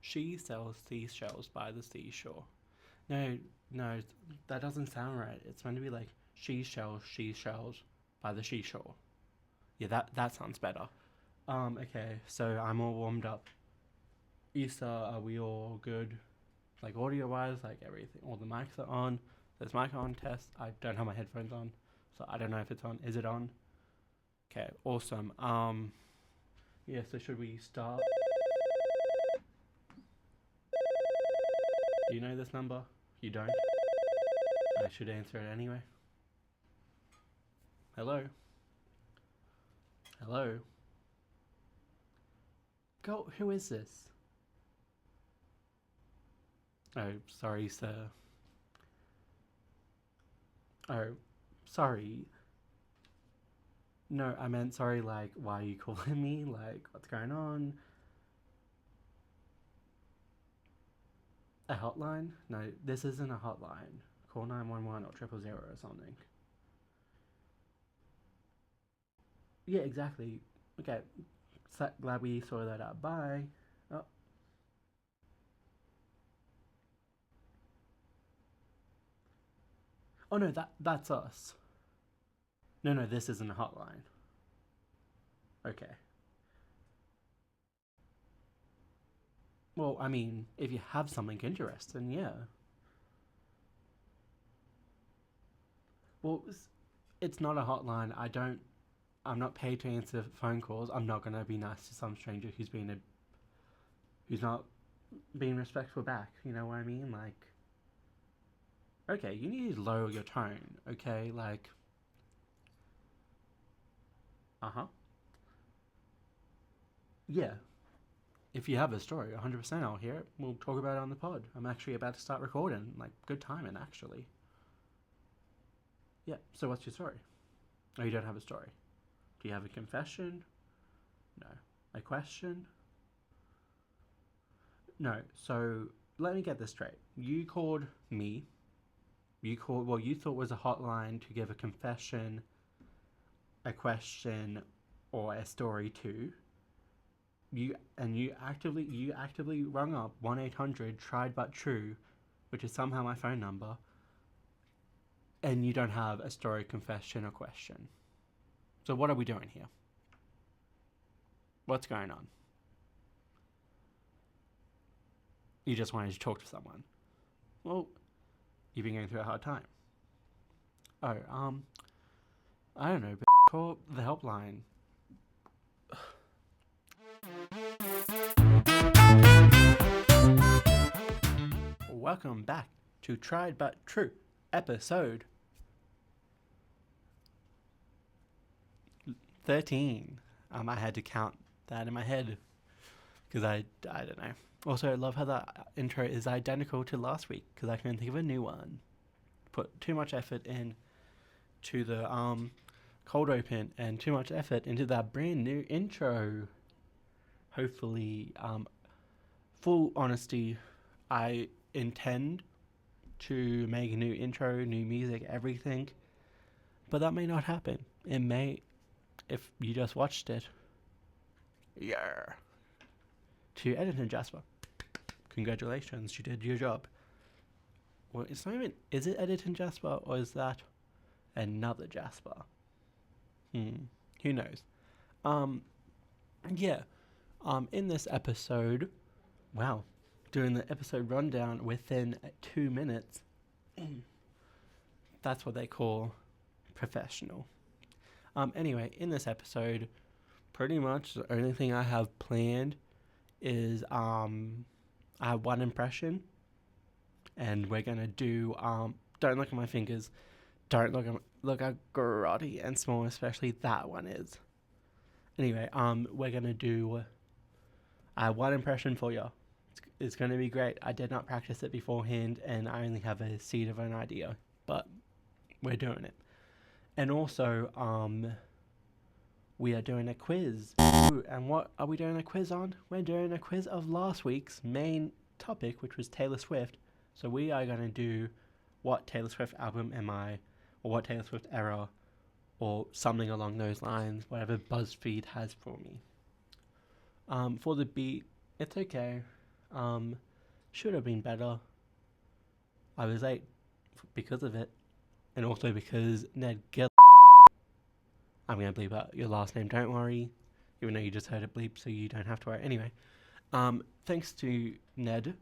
She sells seashells by the seashore. No, no, that doesn't sound right. It's meant to be like she shells by the seashore. Yeah, that sounds better. Okay, so I'm all warmed up. Issa, are we all good? Like audio wise, like everything. All the mics are on. There's mic on test. I don't have my headphones on, so I don't know if it's on. Is it on? Okay, awesome. Yeah, so should we start? Do you know this number? You don't? I should answer it anyway. Hello? Hello? Go, who is this? Oh, sorry, sir. Oh, sorry. No, I meant sorry, like, why are you calling me? Like, what's going on? A hotline? No, this isn't a hotline. Call 911 or 000 or something. Yeah, exactly. Okay, so glad we sorted that out. Bye. Oh. Oh no, that's us. No, this isn't a hotline. Okay. Well, I mean, if you have something interesting, yeah. Well, it's not a hotline. I'm not paid to answer phone calls. I'm not gonna be nice to some stranger who's not being respectful back. You know what I mean? Like, okay, you need to lower your tone. Okay, like, huh. Yeah. If you have a story, 100%, I'll hear it. We'll talk about it on the pod. I'm actually about to start recording. Like, good timing, actually. Yeah. So, what's your story? Oh, you don't have a story. Do you have a confession? No. A question? No. So, let me get this straight. You called me. You called what you thought was a hotline to give a confession, a question, or a story to. You actively rung up 1-800 tried but true, which is somehow my phone number, and you don't have a story, confession, or question. So what are we doing here? What's going on? You just wanted to talk to someone. Well, you've been going through a hard time. Oh, I don't know, but call the helpline. Welcome back to Tried But True, episode 13. I had to count that in my head because I don't know. Also, I love how that intro is identical to last week because I couldn't think of a new one. Put too much effort in to the cold open and too much effort into that brand new intro. Hopefully, full honesty, I intend to make a new intro, new music, everything, but that may not happen. It may, if you just watched it. Yeah. To Editor Jasper, congratulations, you did your job. Well, it's not even, is it Editor Jasper or is that another Jasper? Who knows? Yeah. In this episode, wow, doing the episode rundown within 2 minutes. That's what they call professional. Anyway, in this episode, pretty much the only thing I have planned is I have one impression, and we're gonna do don't look at my fingers, don't look how grotty and small, especially that one is. Anyway, we're gonna do one impression for you. It's gonna be great. I did not practice it beforehand, and I only have a seed of an idea, but we're doing it. And also, we are doing a quiz. Ooh, and what are we doing a quiz on? We're doing a quiz of last week's main topic, which was Taylor Swift. So we are going to do what Taylor Swift album am I, or what Taylor Swift era, or something along those lines, whatever BuzzFeed has for me. For the beat, it's okay. Should have been better. I was late because of it, and also because Ned Gill. I'm gonna bleep out your last name. Don't worry, even though you just heard it bleep, so you don't have to worry. Anyway, thanks to Ned,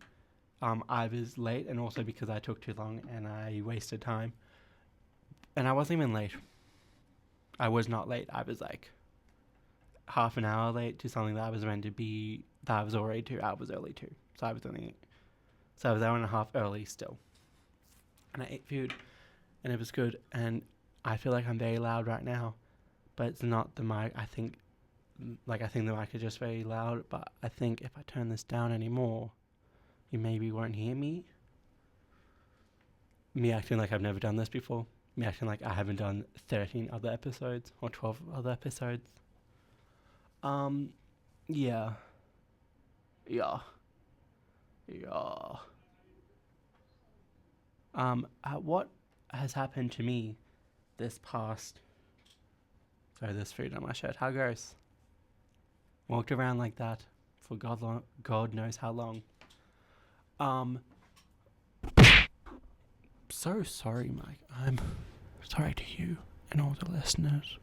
I was late, and also because I took too long and I wasted time. And I wasn't even late. I was not late. I was like half an hour late to something that I was meant to be, that I was already 2 hours early to. So I was an hour and a half early still. And I ate food, and it was good. And I feel like I'm very loud right now, but it's not the mic. I think the mic is just very loud. But I think if I turn this down anymore, you maybe won't hear me. Me acting like I've never done this before. Me acting like I haven't done 13 other episodes or 12 other episodes. Yeah. What has happened to me this past... Sorry, there's food on my shirt. How gross. Walked around like that for God knows how long. So sorry, Mike. I'm sorry to you and all the listeners.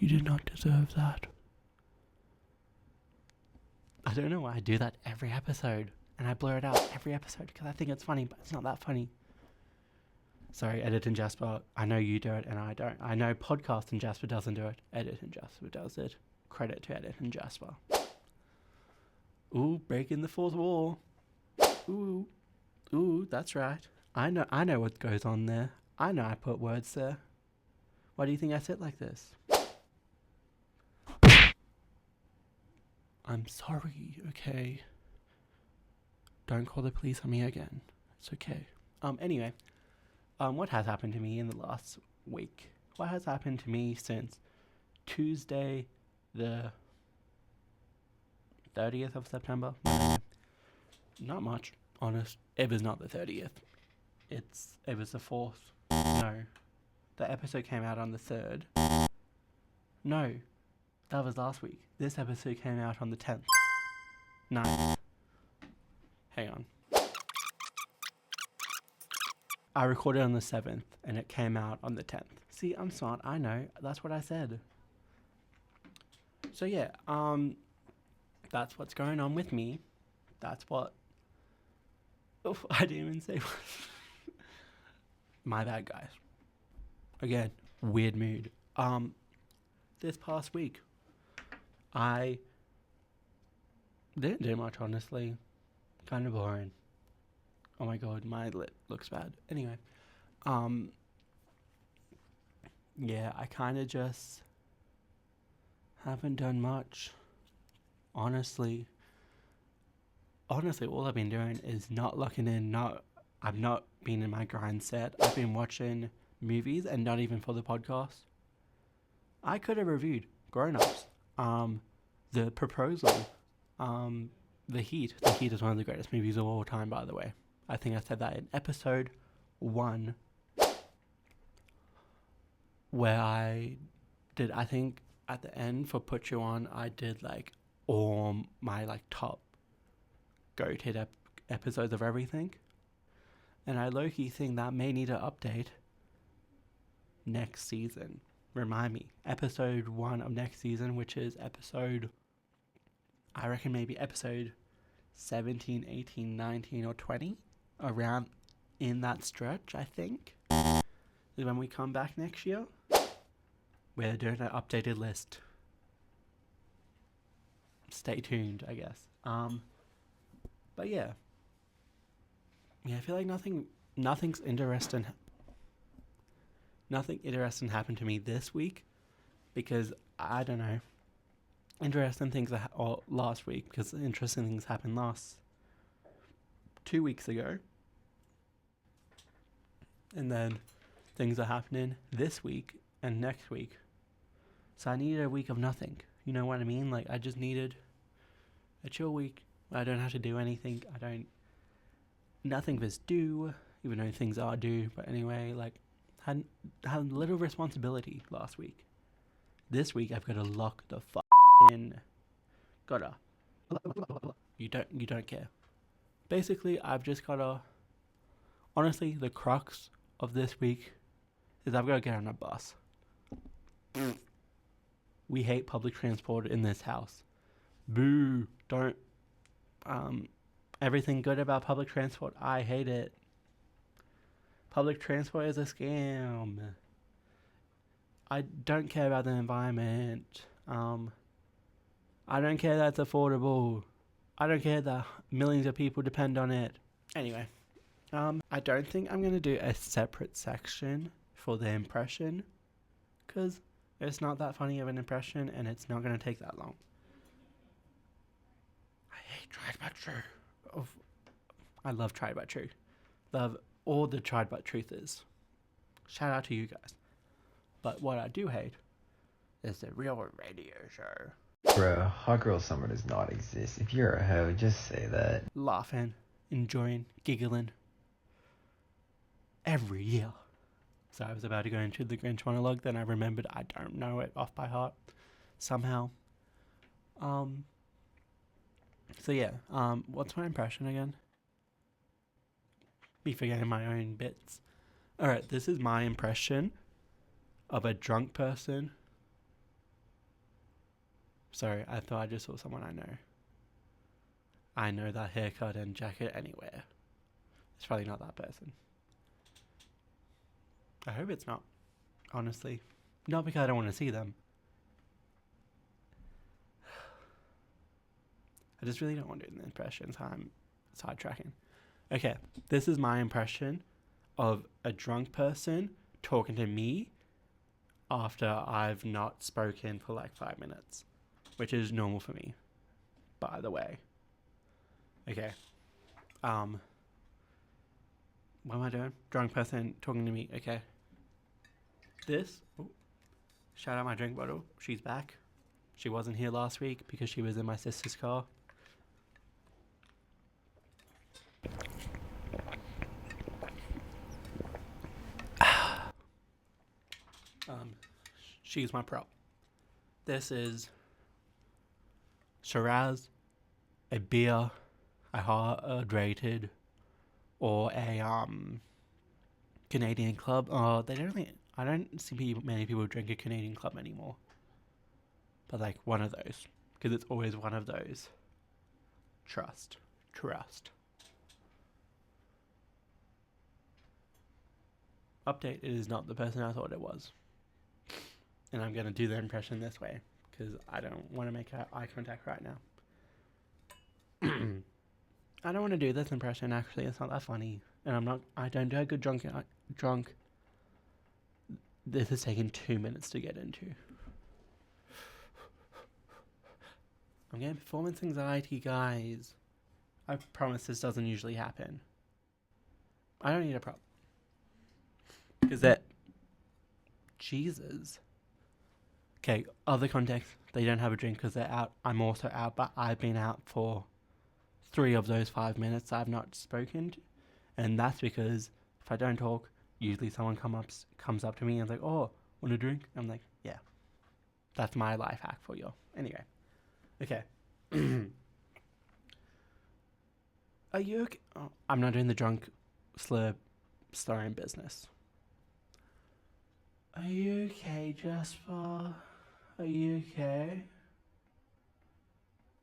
You did not deserve that. I don't know why I do that every episode, and I blur it out every episode because I think it's funny, but it's not that funny. Sorry, Edit and Jasper. I know you do it, and I don't. I know Podcast and Jasper doesn't do it. Edit and Jasper does it. Credit to Edit and Jasper. Ooh, breaking the fourth wall. Ooh, that's right. I know what goes on there. I know I put words there. Why do you think I sit like this? I'm sorry, okay? Don't call the police on me again. It's okay. Anyway, what has happened to me in the last week? What has happened to me since Tuesday, the 30th of September? Not much, honest. It was not the 30th. It was the 4th. No. The episode came out on the 3rd. No. That was last week. This episode came out on the 10th. 9th. Hang on. I recorded on the 7th, and it came out on the 10th. See, I'm smart. I know. That's what I said. So yeah, that's what's going on with me. That's what... Oof, I didn't even say... My bad, guys. Again, weird mood. This past week, I didn't do much, honestly. Kind of boring. Oh my god, my lip looks bad. Anyway, yeah, I kind of just haven't done much. Honestly, all I've been doing is not locking in. I've not been in my grind set. I've been watching movies, and not even for the podcast. I could have reviewed Grown Ups, The Proposal, The Heat. The Heat is one of the greatest movies of all time, by the way. I think I said that in episode 1, where I think at the end for Put You On, I did like all my like top go-to episodes of everything. And I low-key think that may need an update next season. Remind me, episode 1 of next season, which is I reckon maybe episode 17, 18, 19, or 20, around in that stretch, I think, is when we come back next year. We're doing an updated list. Stay tuned, I guess. But yeah, I feel like nothing's interesting. Nothing interesting happened to me this week because I don't know. Interesting things or last week, because interesting things happened 2 weeks ago, and then things are happening this week and next week. So I needed a week of nothing. You know what I mean? Like I just needed a chill week. I don't have to do anything. Nothing was due, even though things are due. But anyway, like had little responsibility last week. This week I've got to lock the in. You don't care. basically, I've just got to. Honestly, the crux of this week is I've got to get on a bus. We hate public transport in this house. Boo! Don't. Everything good about public transport, I hate it. Public transport is a scam. I don't care about the environment. I don't care that it's affordable. I don't care that millions of people depend on it. Anyway, I don't think I'm going to do a separate section for the impression, because it's not that funny of an impression and it's not going to take that long. I hate Tried But True. I love Tried But True. Love all the Tried But Truthers. Shout out to you guys. But what I do hate is the real radio show. Bruh, Hot Girl Summer does not exist. If you're a hoe, just say that. Laughing, enjoying, giggling. Every year. So I was about to go into the Grinch monologue, then I remembered I don't know it off by heart. Somehow. So yeah, what's my impression again? Be forgetting my own bits. Alright, this is my impression of a drunk person. Sorry, I thought I just saw someone I know. I know that haircut and jacket anywhere. It's probably not that person. I hope it's not, honestly. Not because I don't want to see them. I just really don't want to do the impressions. I'm sidetracking. Okay, this is my impression of a drunk person talking to me after I've not spoken for like 5 minutes, which is normal for me, by the way. Okay. What am I doing? Drunk person talking to me. Okay. Shout out my drink bottle. She's back. She wasn't here last week because she was in my sister's car. She's my prop. This is Shiraz, a beer, a hydrated, or a Canadian Club. I don't see many people drink a Canadian Club anymore. But like one of those, because it's always one of those. Trust. Update, it is not the person I thought it was. And I'm going to do the impression this way, because I don't want to make eye contact right now. I don't want to do this impression, actually. It's not that funny. And I don't do a good drunk. This has taken 2 minutes to get into. I'm getting performance anxiety, guys. I promise this doesn't usually happen. I don't need a prop. Because Jesus. Okay, other context. They don't have a drink because they're out. I'm also out, but I've been out for 3 of those 5 minutes I've not spoken to. And that's because if I don't talk, usually someone comes up to me and is like, oh, want a drink? I'm like, yeah. That's my life hack for you. Anyway. Okay. Are you okay? Oh, I'm not doing the drunk slurring business. Are you okay, Jasper? Are you okay?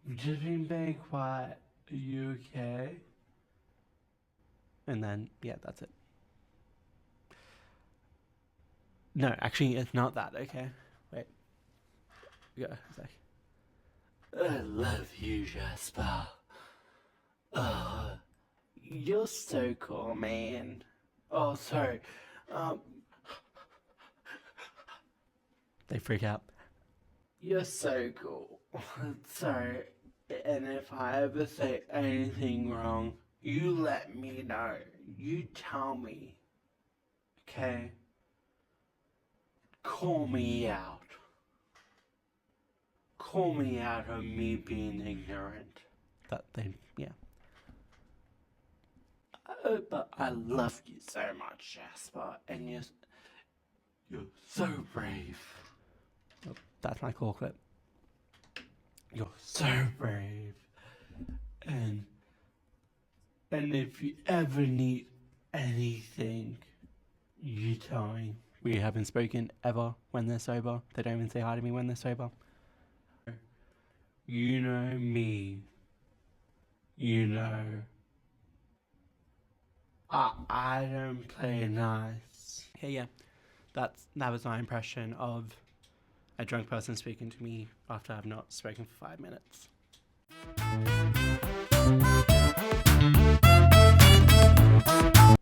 You've just been very quiet. Are you okay? And then, yeah, that's it. No, actually, it's not that, okay? Wait. Go, Zach. I love you, Jasper. Oh, you're so cool, man. Oh, sorry. They freak out. You're so cool. Sorry. And if I ever say anything wrong, you let me know. You tell me. Okay? Call me out. Call me out of me being ignorant. That thing, yeah. But I love you so much, Jasper, and you're so brave. Oh, that's my call clip. You're so brave, and And if you ever need anything, you tell me. We haven't spoken ever when they're sober. They don't even say hi to me when they're sober. You know me. You know. I don't play nice. Yeah. That was my impression of a drunk person speaking to me after I've not spoken for 5 minutes.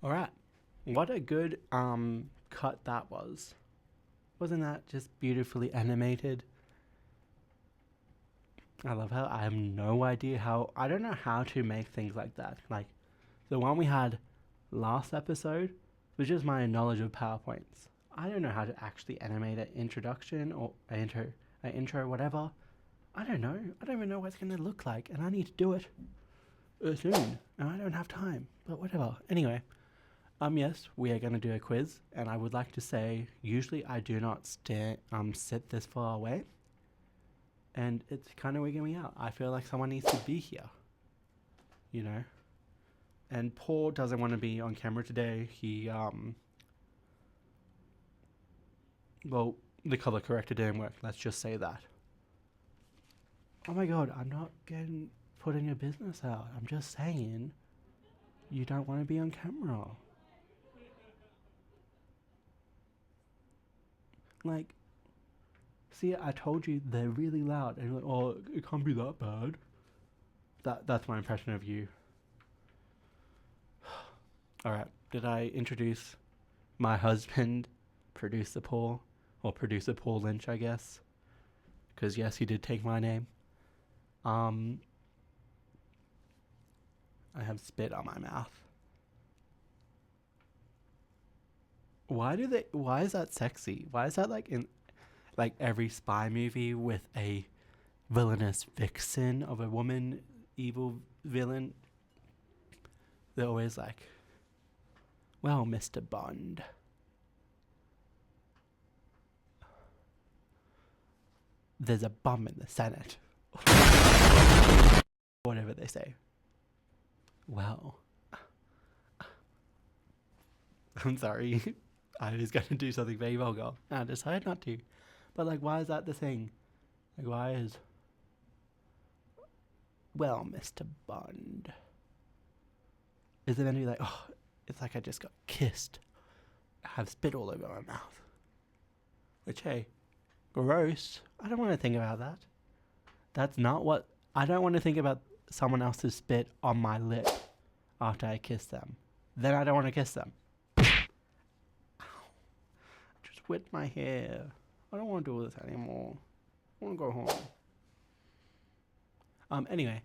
Alright. What a good cut that was. Wasn't that just beautifully animated? I love how I have no idea how... I don't know how to make things like that. Like, the one we had last episode was just my knowledge of PowerPoints. I don't know how to actually animate an introduction or an intro, whatever. I don't know. I don't even know what it's going to look like, and I need to do it soon, and I don't have time. But whatever. Anyway, yes, we are going to do a quiz, and I would like to say, usually I do not sit this far away, and it's kind of wigging me out. I feel like someone needs to be here, you know. And Paul doesn't want to be on camera today. He well, the color corrector didn't work. Let's just say that. Oh my god, I'm not putting your business out. I'm just saying you don't want to be on camera. Like, see, I told you they're really loud. And you're like, oh, it can't be that bad. That's my impression of you. Alright, did I introduce my husband, Producer Paul? Or Producer Paul Lynch, I guess. Because yes, he did take my name. I have spit on my mouth. Why is that sexy? Why is that like in like every spy movie with a villainous vixen of a woman, evil villain? They're always like, well, Mr. Bond. There's a bum in the Senate. Whatever they say. Well, I'm sorry. I was going to do something very vulgar. I decided not to. But, like, why is that the thing? Like, why is... Well, Mr. Bond. Is it meant to be like, oh, it's like I just got kissed. I have spit all over my mouth. Which, hey, gross. I don't want to think about that. That's not what... I don't want to think about someone else's spit on my lip after I kiss them. Then I don't want to kiss them. Just wet my hair. I don't want to do this anymore. I want to go home. Anyway.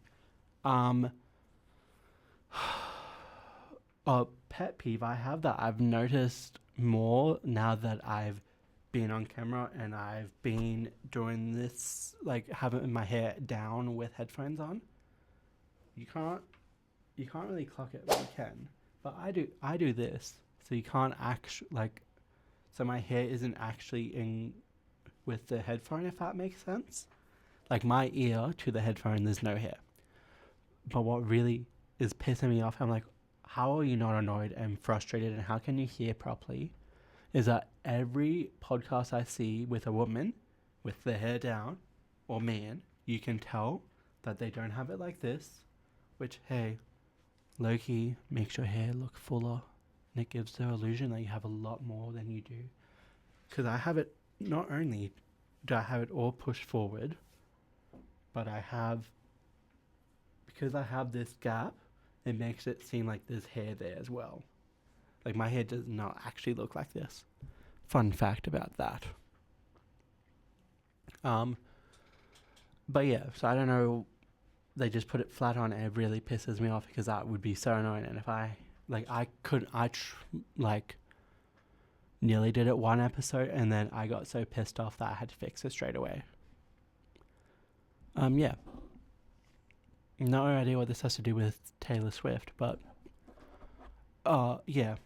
A pet peeve I have that I've noticed more now that I've been on camera and I've been doing this, like having my hair down with headphones on. You can't really clock it, but you can. But I do this, so you can't actually, like, so my hair isn't actually in with the headphone, if that makes sense. Like, my ear to the headphone, there's no hair. But what really is pissing me off, I'm like, how are you not annoyed and frustrated, and how can you hear properly? Is that every podcast I see with a woman with their hair down, or man, you can tell that they don't have it like this, which, hey, low-key makes your hair look fuller, and it gives the illusion that you have a lot more than you do. Because I have it, not only do I have it all pushed forward, but because I have this gap, it makes it seem like there's hair there as well. Like, my hair does not actually look like this. Fun fact about that. But yeah, so I don't know. They just put it flat on, and it really pisses me off because that would be so annoying. And if nearly did it one episode, and then I got so pissed off that I had to fix it straight away. Yeah. No idea what this has to do with Taylor Swift, but yeah.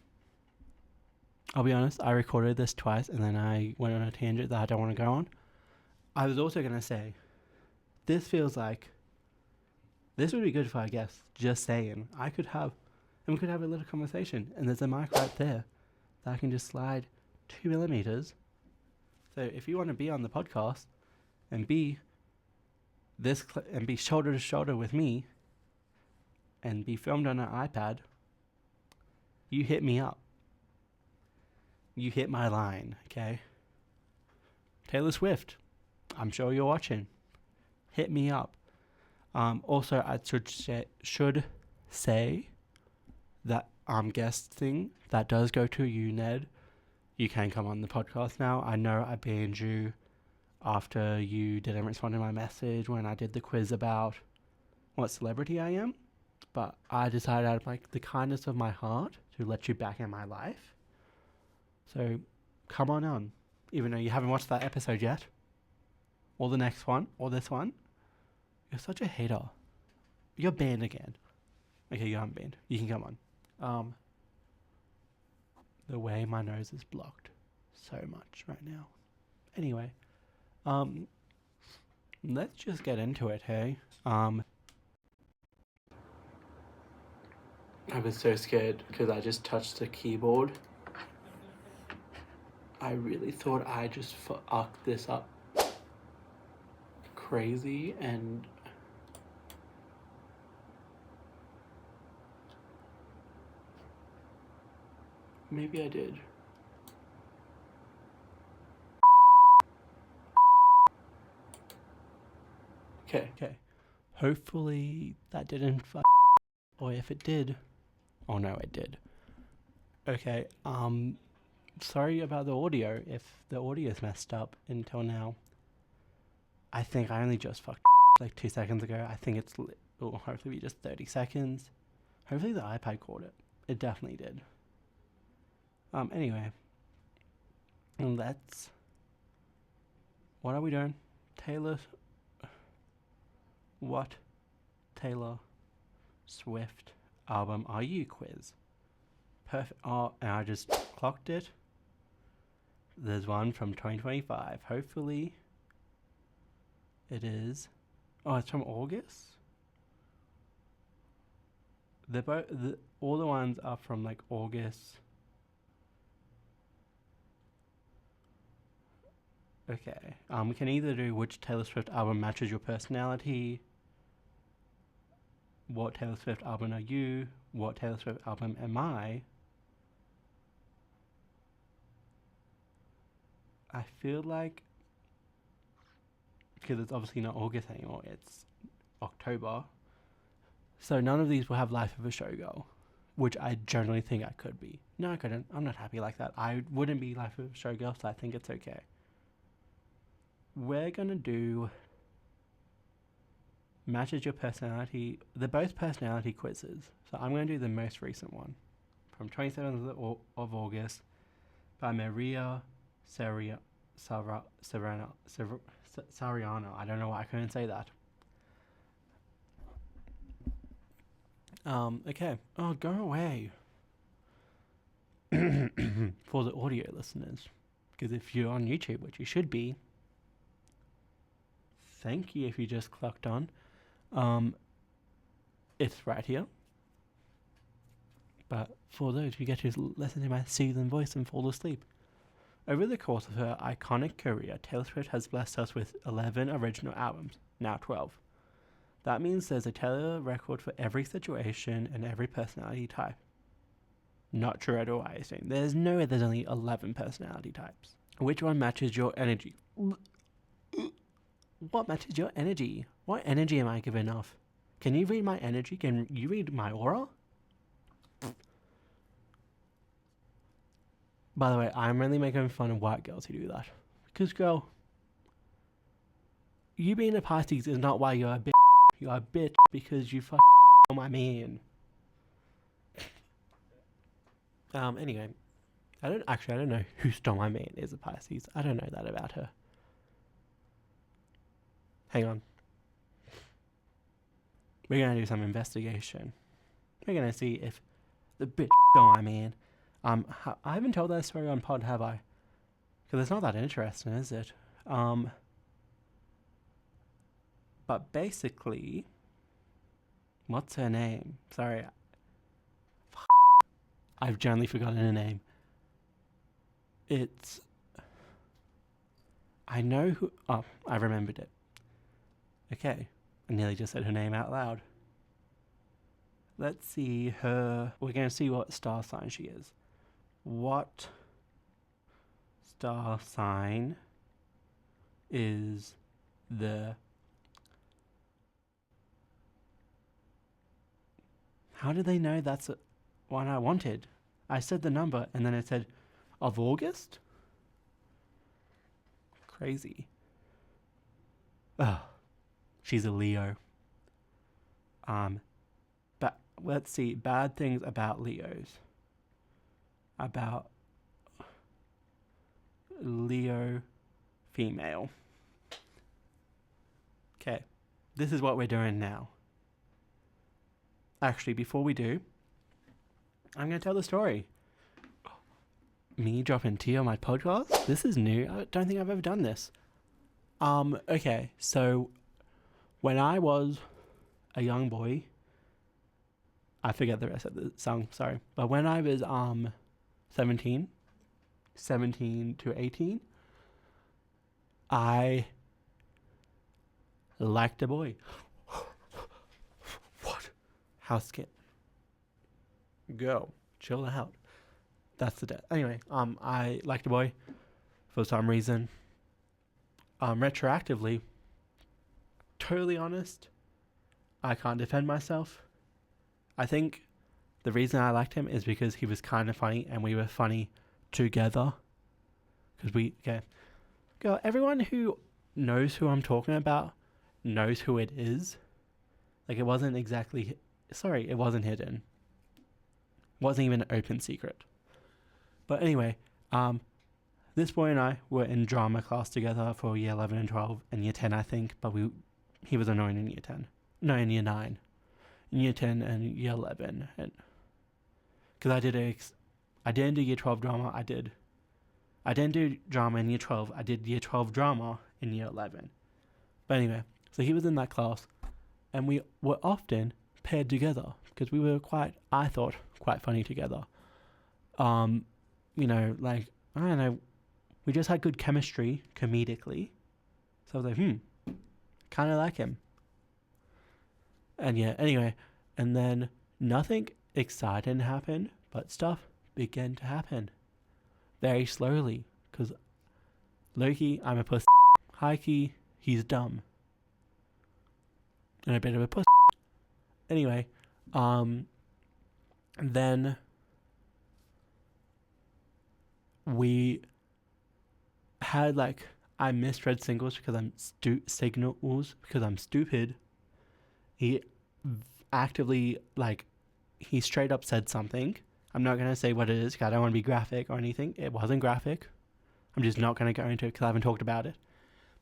I'll be honest, I recorded this twice and then I went on a tangent that I don't want to go on. I was also going to say, this feels like, this would be good for, I guess, just saying, I could have and we could have a little conversation. And there's a mic right there that I can just slide 2 millimeters. So if you want to be on the podcast and be and be shoulder to shoulder with me and be filmed on an iPad, you hit me up. You hit my line, okay? Taylor Swift, I'm sure you're watching. Hit me up. Also, I should say that guest thing that does go to you, Ned. You can come on the podcast now. I know I banned you after you didn't respond to my message when I did the quiz about what celebrity I am, but I decided out of like the kindness of my heart to let you back in my life. So come on, even though you haven't watched that episode yet, or the next one, or this one. You're such a hater. You're banned again. Okay, you aren't banned. You can come on. The way my nose is blocked so much right now. Anyway, let's just get into it, hey? I was so scared because I just touched the keyboard. I really thought I just fucked this up crazy, and maybe I did. Okay. Hopefully that didn't fuck. Or if it did. Oh no, it did. Okay, sorry about the audio if the audio is messed up until now. I think I only just fucked like 2 seconds ago. I think it's hopefully just 30 seconds. Hopefully the iPad caught it. It definitely did. Anyway. What are we doing? What Taylor Swift album are you quiz? Perfect. Oh, and I just clocked it. There's one from 2025. Hopefully it is. Oh, it's from August? All the ones are from like August. Okay. We can either do which Taylor Swift album matches your personality. What Taylor Swift album are you? What Taylor Swift album am I? I feel like, because it's obviously not August anymore, it's October. So none of these will have Life of a Showgirl, which I generally think I could be. No, I couldn't. I'm not happy like that. I wouldn't be Life of a Showgirl, so I think it's okay. We're going to do matches your personality. They're both personality quizzes. So I'm going to do the most recent one from 27th of August by Maria Sariano. I don't know why I couldn't say that. Okay. Oh, go away. For the audio listeners. Because if you're on YouTube, which you should be, thank you if you just clocked on. It's right here. But for those, you get to listen to my soothing voice and fall asleep. Over the course of her iconic career, Taylor Swift has blessed us with 11 original albums, now 12. That means there's a Taylor record for every situation and every personality type. Not true at all, I think. There's no way there's only 11 personality types. Which one matches your energy? What matches your energy? What energy am I giving off? Can you read my energy? Can you read my aura? By the way, I'm really making fun of white girls who do that. Because, girl, you being a Pisces is not why you're a bitch. You're a bitch because you my man. Anyway, I don't know who stole my man is a Pisces. I don't know that about her. Hang on. We're gonna do some investigation. We're gonna see if the bitch stole my man. I haven't told that story on pod, have I? Because it's not that interesting, is it? But basically, what's her name? Sorry. I've generally forgotten her name. I know who. Oh, I remembered it. Okay. I nearly just said her name out loud. Let's see her. We're going to see what star sign she is. What star sign is the. How did they know that's what I wanted? I said the number and then it said of August? Crazy. Oh, she's a Leo. But let's see, bad things about Leos. About Leo female. Okay, this is what we're doing now. Actually, before we do, I'm going to tell the story. Me dropping tea on my podcast? This is new. I don't think I've ever done this. Okay, so when I was a young boy, I forget the rest of the song, sorry. But when I was 17 to 18, I liked a boy. What? House scared. Go. Chill out. That's the death. Anyway, I liked a boy for some reason. Retroactively, totally honest, I can't defend myself. I think the reason I liked him is because he was kind of funny and we were funny together. Girl, everyone who knows who I'm talking about knows who it is. Like, it wasn't exactly, it wasn't hidden. It wasn't even an open secret. But anyway, this boy and I were in drama class together for year 11 and 12 and year 10, I think, but he was annoying in year 10. No, in year 9. In year 10 and year 11. Because I didn't do year 12 drama, I didn't do drama in year 12, I did year 12 drama in year 11. But anyway, so he was in that class, and we were often paired together, because we were I thought, quite funny together. I don't know, we just had good chemistry, comedically. So I was like, kind of like him. And yeah, anyway, and then nothing exciting happened, but stuff began to happen. Very slowly, because low-key, I'm a pussy. High-key, he's dumb. And a bit of a pussy. Anyway, then we had I misread signals because I'm stupid. He actively he straight up said something. I'm not gonna say what it is because I don't want to be graphic or anything. It wasn't graphic. I'm just not gonna go into it because I haven't talked about it.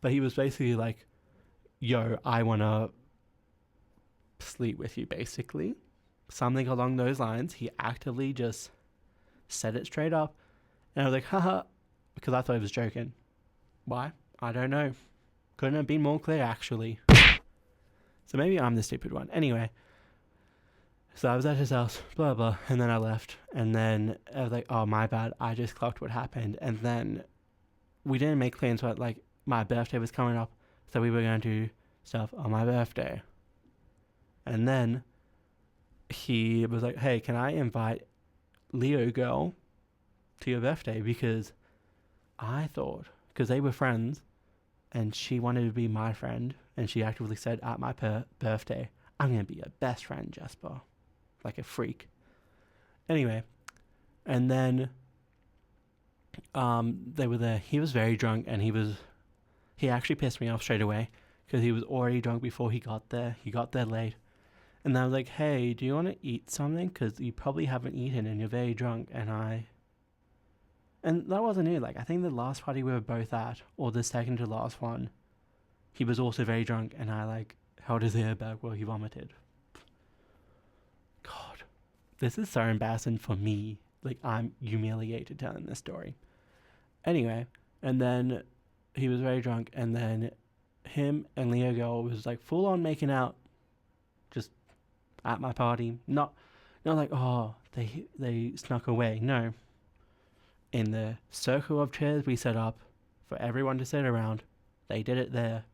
But he was basically like, "Yo, I wanna sleep with you," basically. Something along those lines. He actively just said it straight up. And I was like, haha, because I thought he was joking. Why? I don't know. Couldn't have been more clear, actually. So maybe I'm the stupid one. Anyway, so I was at his house, blah, blah, and then I left. And then I was like, oh, my bad. I just clocked what happened. And then we didn't make plans, but my birthday was coming up. So we were going to do stuff on my birthday. And then he was like, hey, can I invite Leo girl to your birthday? Because I thought, because they were friends and she wanted to be my friend, and she actively said at my birthday, I'm going to be your best friend, Jasper. Like a freak. Anyway, and then they were there. He was very drunk, and he actually pissed me off straight away because he was already drunk before he got there. He got there late. And I was like, hey, do you want to eat something? Because you probably haven't eaten and you're very drunk. And that wasn't it. I think the last party we were both at, or the second to last one, he was also very drunk, and I held his ear back while he vomited. God, this is so embarrassing for me. I'm humiliated telling this story. Anyway, and then he was very drunk, and then him and Leo girl was full on making out, just at my party. Not Not like, oh, they snuck away. No. In the circle of chairs we set up for everyone to sit around, they did it there.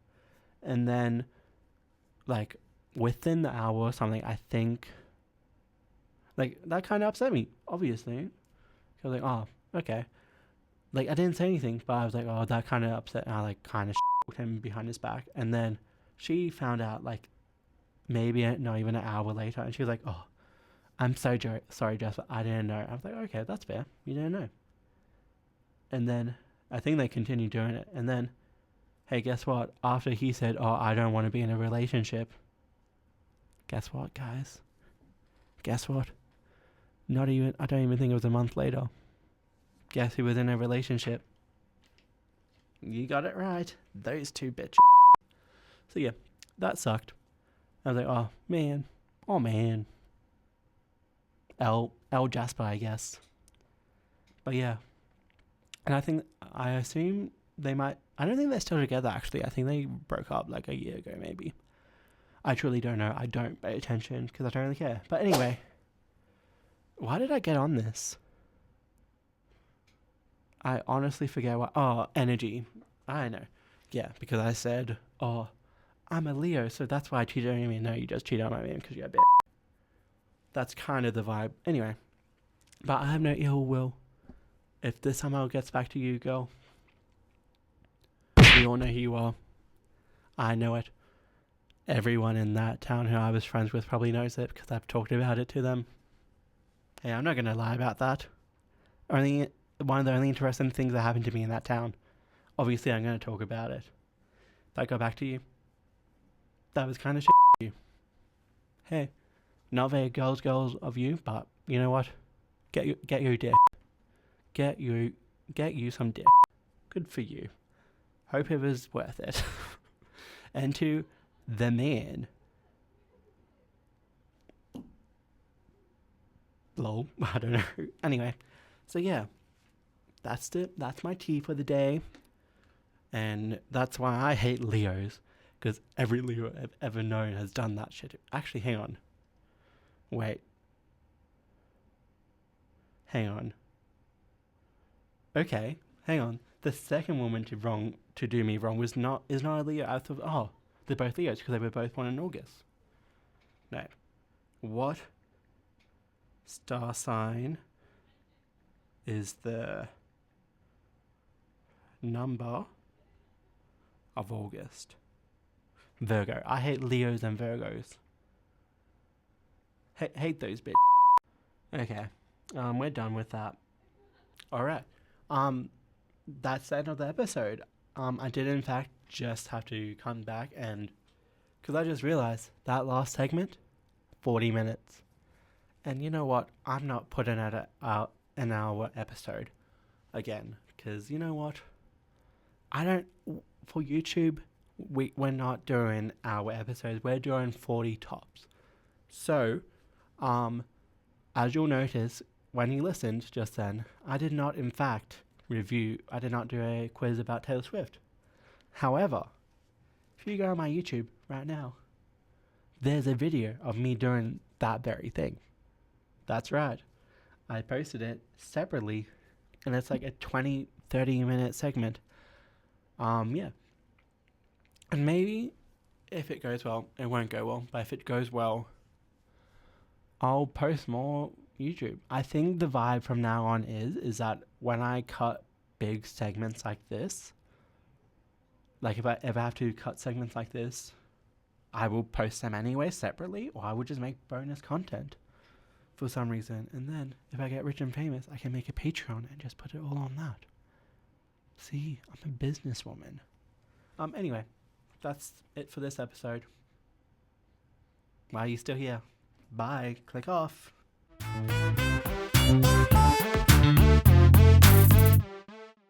And then, like, within the hour or something, I think, like, that kind of upset me, obviously. I was like, oh, okay. Like, I didn't say anything, but I was like, oh, that kind of upset. And I, like, kind of him behind his back. And then she found out, like, maybe not even an hour later. And she was like, oh, I'm so sorry, Jasper. I didn't know. I was like, okay, that's fair. You didn't know. And then I think they continued doing it. And then, hey, guess what? After he said, oh, I don't want to be in a relationship. Guess what, guys? Guess what? I don't even think it was a month later. Guess who was in a relationship? You got it right. Those two bitches. So yeah, that sucked. I was like, oh man. Oh man. L Jasper, I guess. But yeah. And I assume they might, I don't think they're still together actually. I think they broke up like a year ago maybe. I truly don't know. I don't pay attention because I don't really care. But anyway, why did I get on this? I honestly forget what. Oh, energy. I know. Yeah, because I said, oh, I'm a Leo, so that's why I cheated on you. No, you just cheated on me because you're a bitch. That's kind of the vibe. Anyway, but I have no ill will. If this somehow gets back to you, girl, we all know who you are. I know it. Everyone in that town who I was friends with probably knows it because I've talked about it to them. Hey, I'm not going to lie about that. One of the only interesting things that happened to me in that town. Obviously, I'm going to talk about it. That got back to you. That was kind of shit of you. Hey, not very girls of you, but you know what? Get your dick. Get you some dick. Good for you. Hope it was worth it. And to the man. Lol. I don't know. Anyway, so yeah. That's my tea for the day. And that's why I hate Leos. Because every Leo I've ever known has done that shit. Actually, hang on. Wait. Hang on. Okay, hang on. The second woman to do me wrong is not a Leo. I thought, oh, they're both Leos because they were both born in August. No. What star sign is the number of August? Virgo. I hate Leos and Virgos. Hate those bitches. Okay. We're done with that. Alright. That's the end of the episode. I did in fact just have to come back and, because I just realized that last segment, 40 minutes. And you know what? I'm not putting out an hour episode again. Because you know what? For YouTube, we're not doing hour episodes. We're doing 40 tops. So, as you'll notice, when you listened just then, I did not in fact I did not do a quiz about Taylor Swift. However, if you go on my YouTube right now, there's a video of me doing that very thing. That's right. I posted it separately, and it's like a 20, 30-minute segment. Yeah. And maybe if it goes well, it won't go well, but if it goes well, I'll post more YouTube. I think the vibe from now on is that when I cut big segments like this, like if I ever have to cut segments like this, I will post them anyway separately, or I will just make bonus content for some reason. And then if I get rich and famous, I can make a Patreon and just put it all on that. See, I'm a businesswoman. Anyway, that's it for this episode. Why are you still here? Bye. Click off.